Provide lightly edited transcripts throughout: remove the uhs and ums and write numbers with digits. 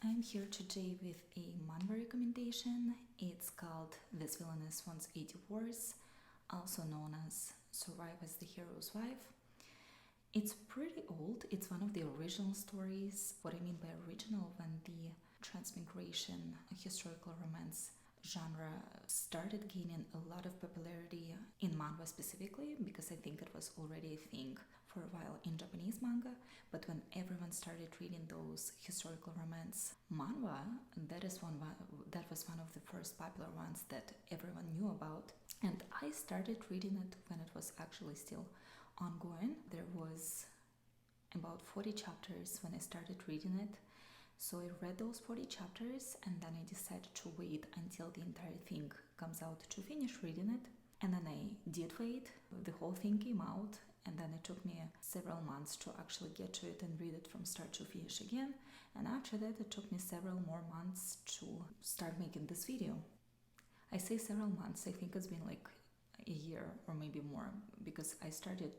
I'm here today with a manhwa recommendation. It's called This Villainess Wants 80 Wars, also known as Survive as the Hero's Wife. It's pretty old. It's one of the original stories. What I mean by original, when the transmigration historical romance genre started gaining a lot of popularity in manhwa specifically, because I think it was already a thing for a while in Japanese manga, but when everyone started reading those historical romance manhwa, that was one of the first popular ones that everyone knew about. And I started reading it when it was actually still ongoing. There was about 40 chapters when I started reading it. So I read those 40 chapters and then I decided to wait until the entire thing comes out to finish reading it. And then I did wait. The whole thing came out, and then it took me several months to actually get to it and read it from start to finish again. And after that, it took me several more months to start making this video. I say several months, I think it's been like a year or maybe more, because I started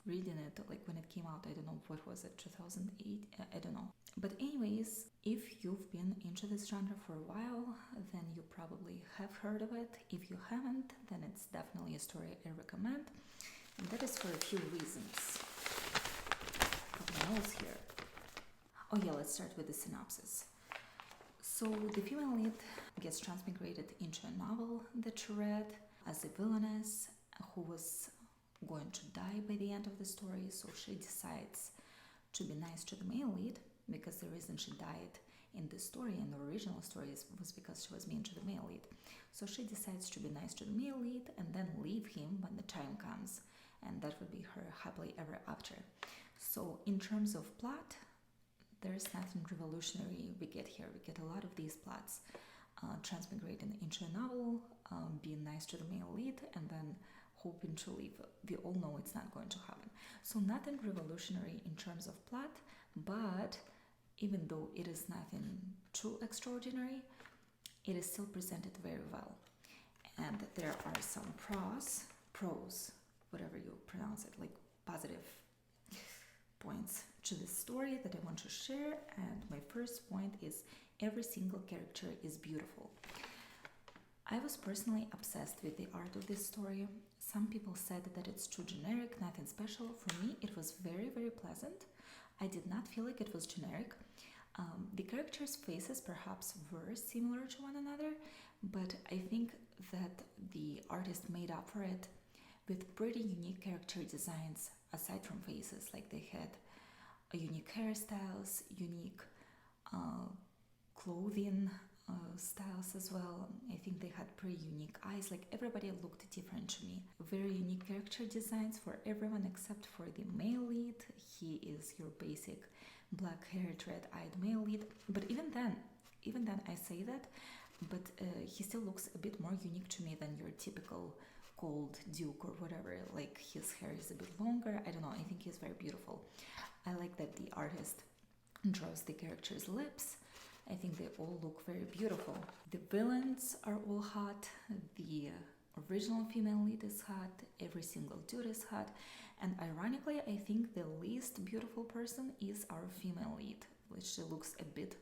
reading it like when it came out. I don't know, what was it, 2008? I don't know. But anyways, if you've been into this genre for a while, then you probably have heard of it. If you haven't, then it's definitely a story I recommend. And that is for a few reasons. Couple notes here. Oh yeah, let's start with the synopsis. So the female lead gets transmigrated into a novel that she read as a villainess who was going to die by the end of the story. So she decides to be nice to the male lead, because the reason she died in the story, in the original story, was because she was mean to the male lead. So she decides to be nice to the male lead and then leave him when the time comes, and that would be her happily ever after. So in terms of plot, there's nothing revolutionary we get here. We get a lot of these plots, transmigrating into a novel, being nice to the male lead, and then hoping to leave. We all know it's not going to happen. So nothing revolutionary in terms of plot, but even though it is nothing too extraordinary, it is still presented very well. And there are some pros, whatever you pronounce it, like positive points to this story that I want to share. And my first point is every single character is beautiful. I was personally obsessed with the art of this story. Some people said that it's too generic, nothing special. For me, it was very, very pleasant. I did not feel like it was generic. The characters' faces perhaps were similar to one another, but I think that the artist made up for it with pretty unique character designs aside from faces. Like they had unique hairstyles, unique clothing styles as well. I think they had pretty unique eyes. Like everybody looked different to me. Very unique character designs for everyone except for the male lead. He is your basic black-haired, red-eyed male lead. But even then I say that, but he still looks a bit more unique to me than your typical gold duke or whatever. Like his hair is a bit longer. I don't know. I think he's very beautiful. I like that the artist draws the characters' lips. I think they all look very beautiful. The villains are all hot. The original female lead is hot. Every single dude is hot. And ironically, I think the least beautiful person is our female lead, which she looks a bit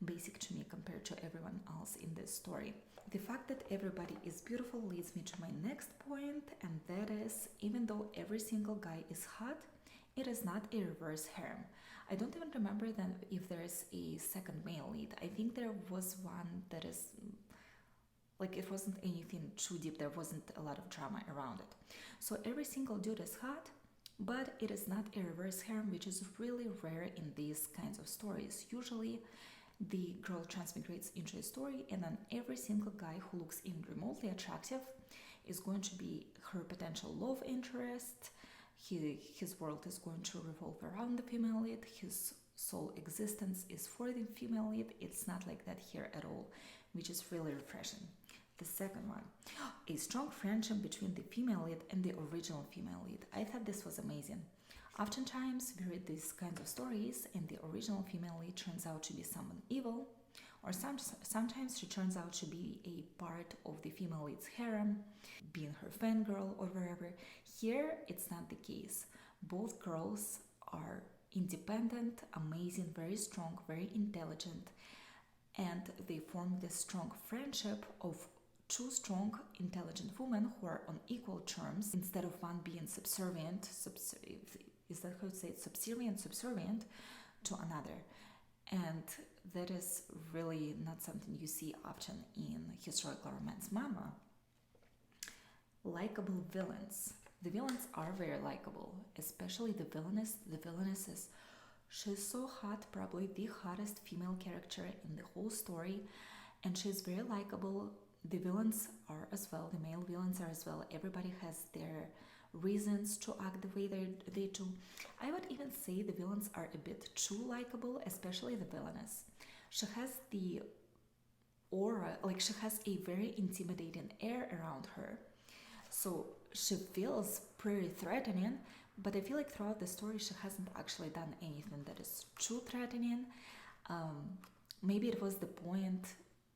basic to me compared to everyone else in this story. The fact that everybody is beautiful leads me to my next point, and that is, even though every single guy is hot, it is not a reverse harem. I don't even remember then if there is a second male lead. I think there was one that is, like, it wasn't anything too deep. There wasn't a lot of drama around it. So every single dude is hot, but it is not a reverse harem, which is really rare in these kinds of stories. Usually the girl transmigrates into a story, and then every single guy who looks even remotely attractive is going to be her potential love interest. His world is going to revolve around the female lead. His sole existence is for the female lead. It's not like that here at all, which is really refreshing. The second one, a strong friendship between the female lead and the original female lead. I thought this was amazing. Oftentimes we read these kinds of stories and the original female lead turns out to be someone evil, or sometimes she turns out to be a part of the female lead's harem, being her fangirl or wherever. Here, it's not the case. Both girls are independent, amazing, very strong, very intelligent, and they form this strong friendship of two strong, intelligent women who are on equal terms instead of one being subservient, is that how to say it? Subservient to another. And that is really not something you see often in historical romance manhwa. Likeable villains. The villains are very likable, especially the villainess. The villainess she's so hot, probably the hottest female character in the whole story, and she's very likable. The villains are as well, the male villains are as well. Everybody has their reasons to act the way they do. I would even say the villains are a bit too likable, especially the villainess. She has the aura, like she has a very intimidating air around her. So she feels pretty threatening, but I feel like throughout the story she hasn't actually done anything that is too threatening. Maybe it was the point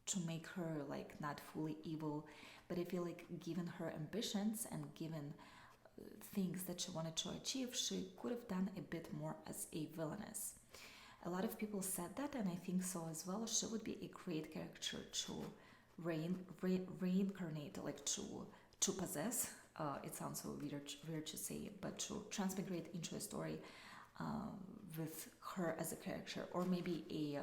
to make her like not fully evil, but I feel like given her ambitions and given things that she wanted to achieve, she could have done a bit more as a villainess. A lot of people said that, and I think so as well. She would be a great character to reincarnate, like to possess. It sounds so weird to say, but to transmigrate into a story with her as a character, or maybe a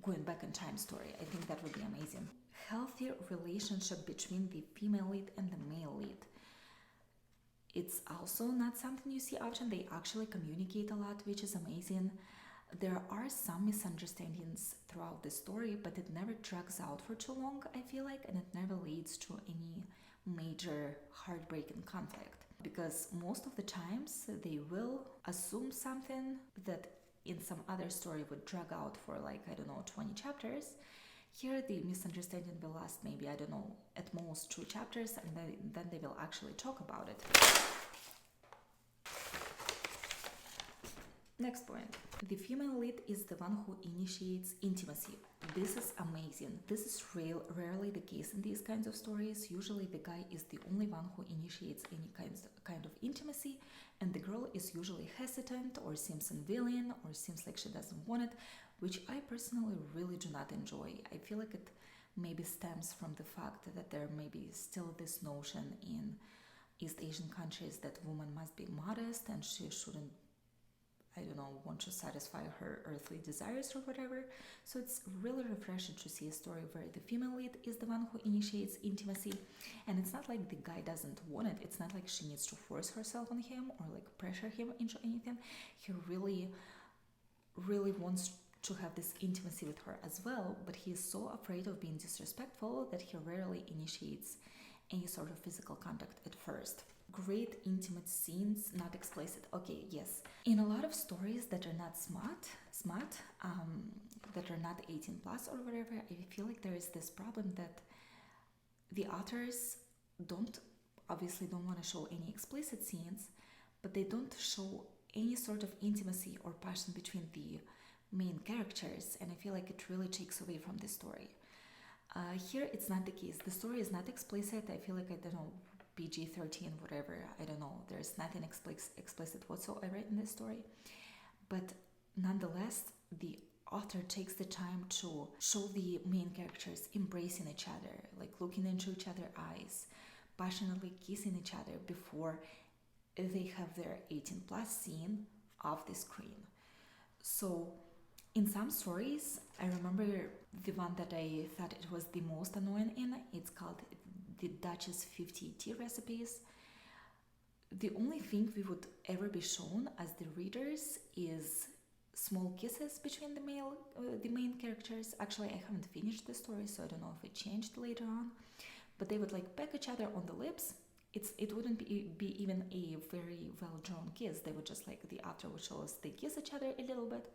going back in time story. I think that would be amazing. Healthy relationship between the female lead and the male lead. It's also not something you see often. They actually communicate a lot, which is amazing. There are some misunderstandings throughout the story, but it never drags out for too long, I feel like, and it never leads to any major heartbreaking conflict. Because most of the times they will assume something that in some other story would drag out for 20 chapters. Here the misunderstanding will last maybe, at most 2 chapters, and then they will actually talk about it. Next point. The female lead is the one who initiates intimacy. This is amazing. This is rarely the case in these kinds of stories. Usually the guy is the only one who initiates any kind of intimacy, and the girl is usually hesitant or seems unwilling or seems like she doesn't want it, which I personally really do not enjoy. I feel like it maybe stems from the fact that there may be still this notion in East Asian countries that woman must be modest and she shouldn't want to satisfy her earthly desires or whatever. So it's really refreshing to see a story where the female lead is the one who initiates intimacy, and it's not like the guy doesn't want it. It's not like she needs to force herself on him or like pressure him into anything. He really, really wants to have this intimacy with her as well, but he is so afraid of being disrespectful that he rarely initiates any sort of physical contact at first. Great intimate scenes, not explicit. Okay, yes. In a lot of stories that are not smart, that are not 18 plus or whatever, I feel like there is this problem that the authors don't want to show any explicit scenes, but they don't show any sort of intimacy or passion between the main characters, and I feel like it really takes away from the story. Here it's not the case. The story is not explicit. I feel like, PG-13, whatever, there's nothing explicit whatsoever in this story, but nonetheless the author takes the time to show the main characters embracing each other, like looking into each other's eyes, passionately kissing each other before they have their 18 plus scene off the screen. So in some stories, I remember the one that I thought it was the most annoying in, it's called the Duchess 50 tea recipes. The only thing we would ever be shown as the readers is small kisses between the main characters. Actually, I haven't finished the story, so I don't know if it changed later on, but they would peck each other on the lips. It wouldn't be even a very well drawn kiss. They would just the author would show us they kiss each other a little bit,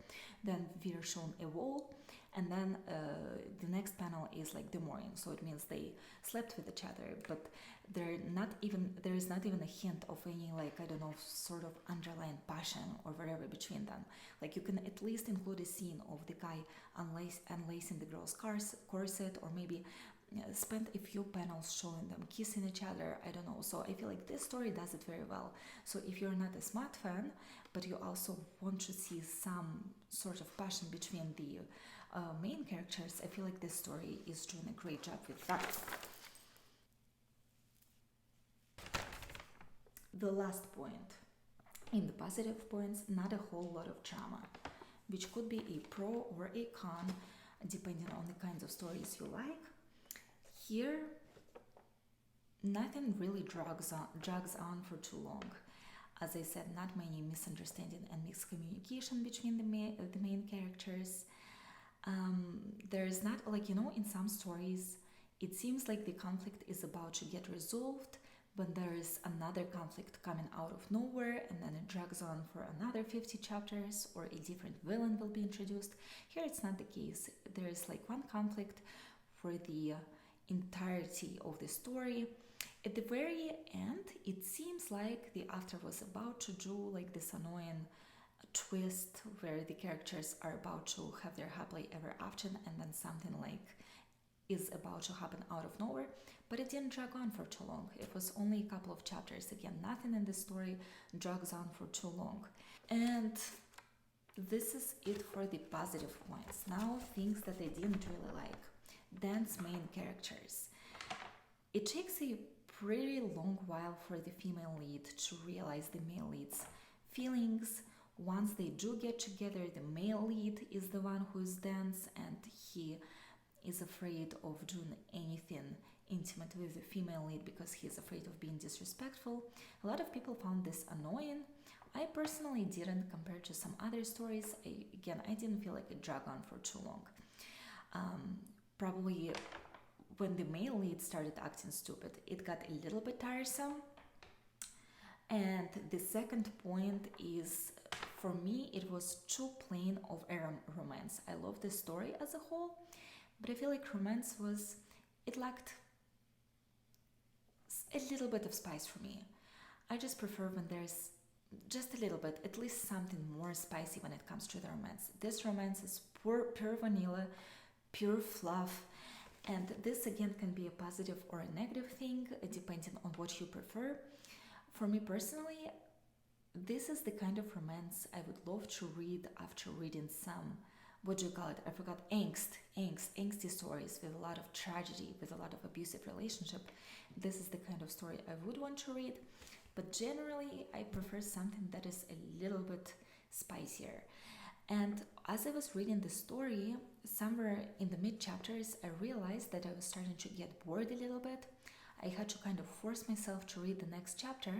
then we are shown a wall, and then the next panel is the morning, so it means they slept with each other, but there is not even a hint of any sort of underlying passion or whatever between them. You can at least include a scene of the guy unlacing the girl's corset, or maybe spend a few panels showing them kissing each other. So I feel like this story does it very well. So if you're not a smart fan, but you also want to see some sort of passion between the main characters, I feel like this story is doing a great job with that. The last point. In the positive points, not a whole lot of drama, which could be a pro or a con, depending on the kinds of stories you like. Here, nothing really drags on for too long. As I said, not many misunderstanding and miscommunication between the main characters. There's not, like, in some stories, it seems like the conflict is about to get resolved, but there is another conflict coming out of nowhere, and then it drags on for another 50 chapters, or a different villain will be introduced. Here it's not the case. There is like one conflict for the entirety of the story. At the very end, it seems like the author was about to do like this annoying twist where the characters are about to have their happily ever after, and then something like is about to happen out of nowhere, but it didn't drag on for too long. It was only a couple of chapters. Again, nothing in the story drags on for too long. And this is it for the positive points. Now, things that I didn't really like. Dan's main characters. It takes a pretty long while for the female lead to realize the male lead's feelings. Once they do get together, the male lead is the one who is Dan's, and he is afraid of doing anything intimate with the female lead because he's afraid of being disrespectful. A lot of people found this annoying. I personally didn't, compared to some other stories. I didn't feel like it dragged on for too long. Probably when the male lead started acting stupid, it got a little bit tiresome. And the second point is, for me, it was too plain of a romance. I love the story as a whole, but I feel like romance it lacked a little bit of spice for me. I just prefer when there's just a little bit, at least something more spicy when it comes to the romance. This romance is pure vanilla, pure fluff, and this again can be a positive or a negative thing depending on what you prefer. For me personally, this is the kind of romance I would love to read after reading some, what do you call it? I forgot. Angsty stories with a lot of tragedy, with a lot of abusive relationship. This is the kind of story I would want to read, but generally I prefer something that is a little bit spicier. And as I was reading the story, somewhere in the mid chapters, I realized that I was starting to get bored a little bit. I had to kind of force myself to read the next chapter.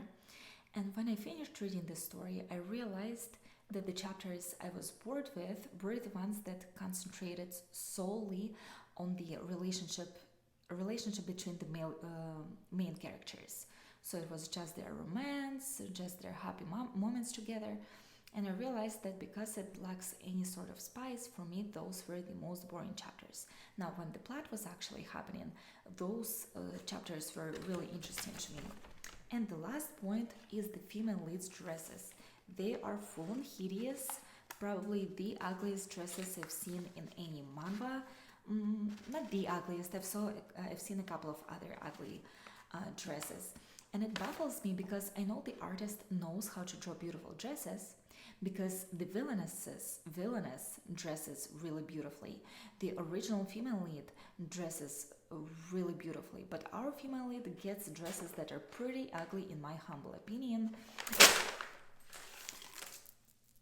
And when I finished reading the story, I realized that the chapters I was bored with were the ones that concentrated solely on the relationship between the main characters. So it was just their romance, just their happy moments together. And I realized that because it lacks any sort of spice, for me, those were the most boring chapters. Now, when the plot was actually happening, those chapters were really interesting to me. And the last point is the female lead's dresses. They are full and hideous, probably the ugliest dresses I've seen in any manhwa. Not the ugliest, I've seen a couple of other ugly dresses. And it baffles me because I know the artist knows how to draw beautiful dresses, because the Villainess dresses really beautifully. The original female lead dresses really beautifully, but our female lead gets dresses that are pretty ugly in my humble opinion.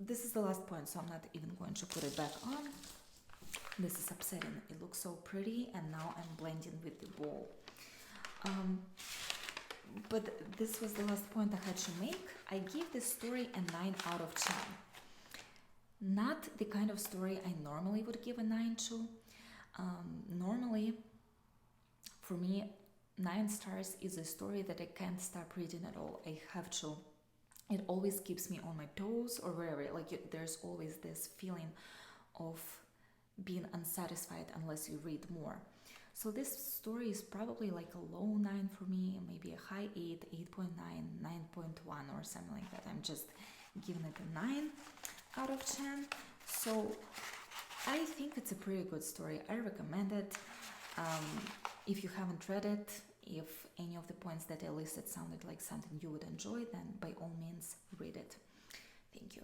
This is the last point, so I'm not even going to put it back on. This is upsetting. It looks so pretty, and now I'm blending with the wall. But this was the last point I had to make. I give this story a 9 out of 10. Not the kind of story I normally would give a 9 to. Normally, for me, 9 stars is a story that I can't stop reading at all. I have to. It always keeps me on my toes or wherever. There's always this feeling of being unsatisfied unless you read more. So this story is probably like a low 9 for me, maybe a high 8, 8.9, 9.1 or something like that. I'm just giving it a 9 out of 10. So I think it's a pretty good story. I recommend it. If you haven't read it, if any of the points that I listed sounded like something you would enjoy, then by all means read it. Thank you.